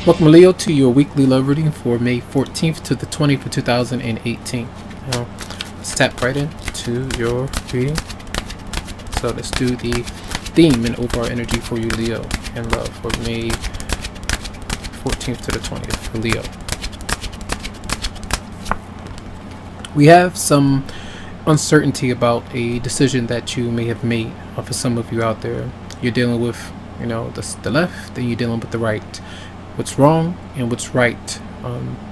Welcome, Leo, to your weekly love reading for May 14th to the 20th of 2018. Now, let's tap right into your reading. So let's do the theme and overall energy for you, Leo, and love for May 14th to the 20th for Leo. We have some uncertainty about a decision that you may have made. For some of you out there, you're dealing with, the left, then you're dealing with the right. What's wrong and what's right,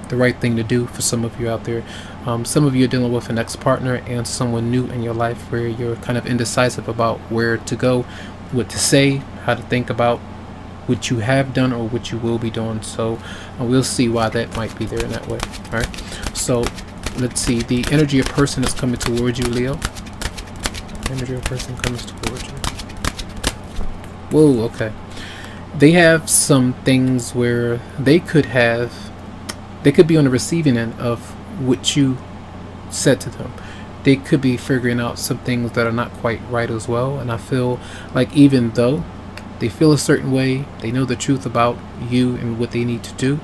the right thing to do for some of you out there. Some of you are dealing with an ex-partner and someone new in your life where you're kind of indecisive about where to go, what to say, how to think about what you have done or what you will be doing. So we'll see why that might be there in that way. All right, so let's see the energy of person that's coming towards you, Leo. Energy of person comes towards you. Whoa, okay. They have some things where they could be on the receiving end of what you said to them. They could be figuring out some things that are not quite right as well. And I feel like even though they feel a certain way, they know the truth about you and what they need to do,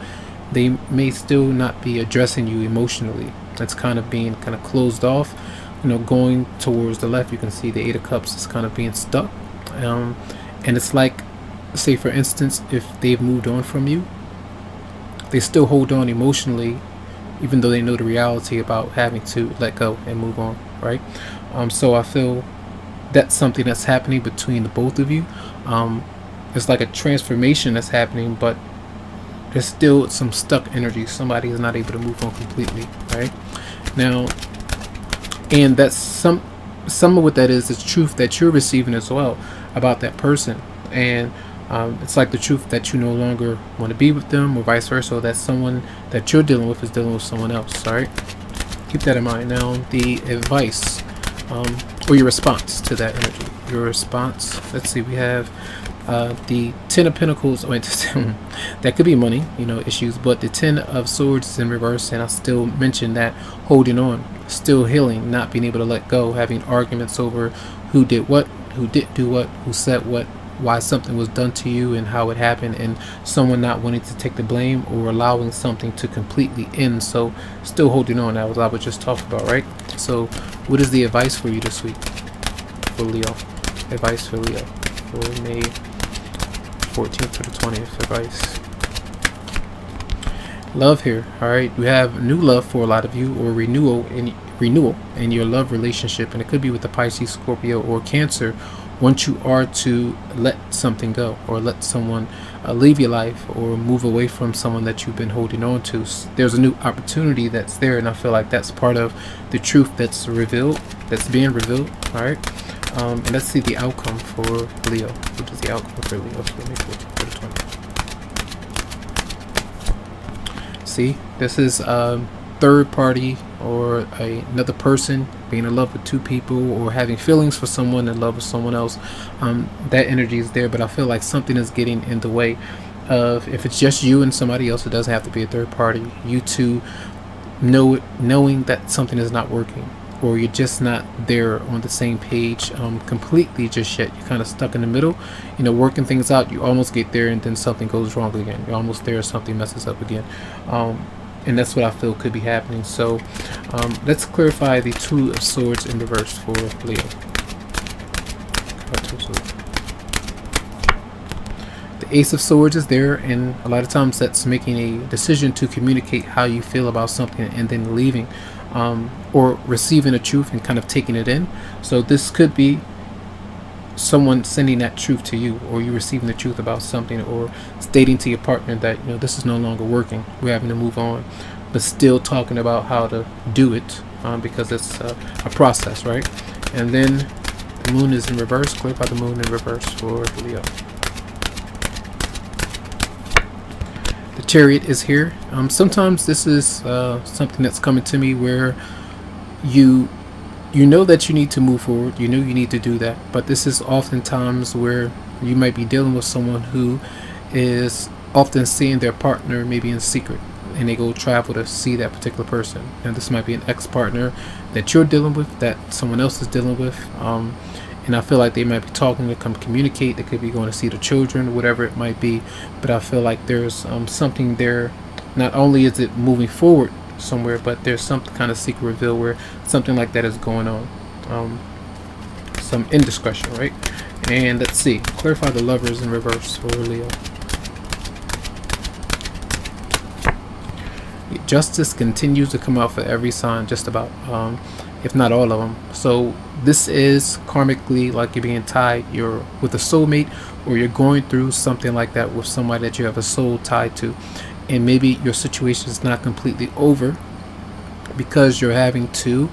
they may still not be addressing you emotionally. That's kind of being kind of closed off, going towards the left. You can see the Eight of Cups is kind of being stuck. And it's like, say for instance, if they've moved on from you, they still hold on emotionally, even though they know the reality about having to let go and move on, right? So I feel that's something that's happening between the both of you. It's like a transformation that's happening, but there's still some stuck energy. Somebody is not able to move on completely, right? Now, and that's some of what that is truth that you're receiving as well about that person. And it's like the truth that you no longer want to be with them, or vice versa. That someone that you're dealing with is dealing with someone else. All right, keep that in mind. Now, the advice or your response to that energy. Your response. Let's see. We have the Ten of Pentacles. That could be money, issues. But the Ten of Swords is in reverse, and I still mention that holding on, still healing, not being able to let go, having arguments over who did what, who didn't do what, who said what, why something was done to you and how it happened, and someone not wanting to take the blame or allowing something to completely end. So still holding on. That was what I was just talking about, right? So what is the advice for you this week for Leo? Advice for Leo for May 14th to the 20th. Advice. Love here. All right, we have new love for a lot of you, or renewal in your love relationship, and it could be with the Pisces, Scorpio, or Cancer. Once you are to let something go, or let someone leave your life, or move away from someone that you've been holding on to, there's a new opportunity that's there, and I feel like that's part of the truth that's revealed, that's being revealed. All right, and let's see the outcome for Leo. What is the outcome for Leo for May 14th to the 20th? See, this is third party, or another person being in love with two people, or having feelings for someone and love with someone else. That energy is there, but I feel like something is getting in the way of, if it's just you and somebody else, it doesn't have to be a third party. You two knowing that something is not working, or you're just not there on the same page completely just yet. You're kind of stuck in the middle, working things out. You almost get there, and then something goes wrong again. You're almost there, something messes up again. And that's what I feel could be happening. So let's clarify the Two of Swords in reverse for Leo. The Ace of Swords is there, and a lot of times that's making a decision to communicate how you feel about something and then leaving, or receiving the truth and kind of taking it in. So this could be someone sending that truth to you, or you receiving the truth about something, or stating to your partner that this is no longer working, we're having to move on, but still talking about how to do it, because it's a process, right? And then the Moon is in reverse. Clarify the Moon in reverse for Leo. The Chariot is here. Sometimes this is something that's coming to me where you know that you need to move forward, you need to do that, but this is oftentimes where you might be dealing with someone who is often seeing their partner maybe in secret, and they go travel to see that particular person. And this might be an ex-partner that you're dealing with, that someone else is dealing with, and I feel like they might be talking to come communicate. They could be going to see the children, whatever it might be. But I feel like there's something there. Not only is it moving forward somewhere, but there's some kind of secret reveal where something like that is going on. Some indiscretion, right? And let's see, clarify the Lovers in reverse for Leo. Justice continues to come out for every sign, just about, if not all of them. So this is karmically like you're being tied, you're with a soulmate, or you're going through something like that with somebody that you have a soul tied to, and maybe your situation is not completely over because you're having to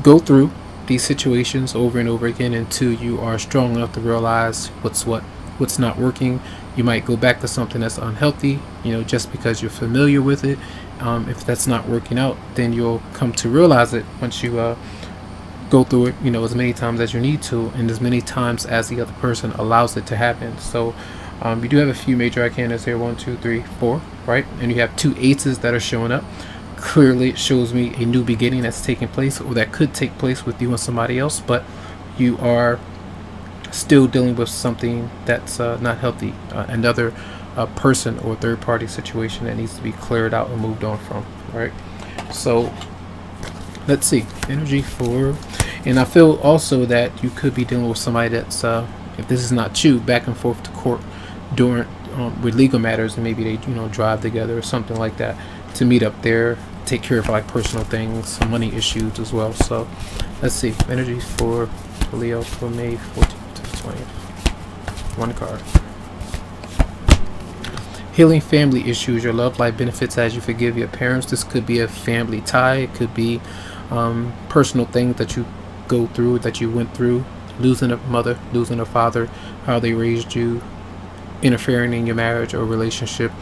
go through these situations over and over again until you are strong enough to realize what's not working. You might go back to something that's unhealthy, you know, just because you're familiar with it. If that's not working out, then you'll come to realize it once you go through it, you know, as many times as you need to, and as many times as the other person allows it to happen. So you do have a few major arcanas here, 1, 2, 3, 4, right? And you have 2 aces that are showing up. Clearly it shows me a new beginning that's taking place, or that could take place with you and somebody else, but you are still dealing with something that's not healthy, another person or third party situation that needs to be cleared out and moved on from, right? So let's see, energy for, and I feel also that you could be dealing with somebody that's if this is not you, back and forth to court during with legal matters, and maybe they, you know, drive together or something like that to meet up there, take care of like personal things, some money issues as well. So let's see, energy for Leo for May 14th to the 20th. One card. Healing family issues. Your love life benefits as you forgive your parents. This could be a family tie. It could be personal things that you go through, that you went through, losing a mother, losing a father, how they raised you, interfering in your marriage or relationship,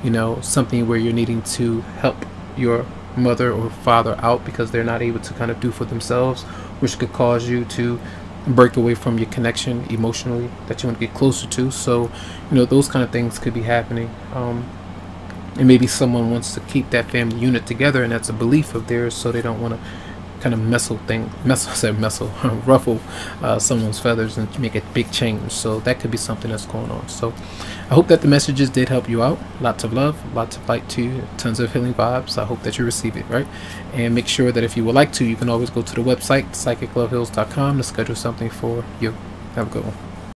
you know, something where you're needing to help your mother or father out because they're not able to kind of do for themselves, which could cause you to break away from your connection emotionally that you want to get closer to. So, you know, those kind of things could be happening. And maybe someone wants to keep that family unit together, and that's a belief of theirs, so they don't want to kind of ruffle someone's feathers and make a big change. So that could be something that's going on. So I hope that the messages did help you out. Lots of love, lots of light to you, tons of healing vibes. I hope that you receive it, right? And make sure that if you would like to, you can always go to the website psychicloveheals.com to schedule something for you. Have a good one.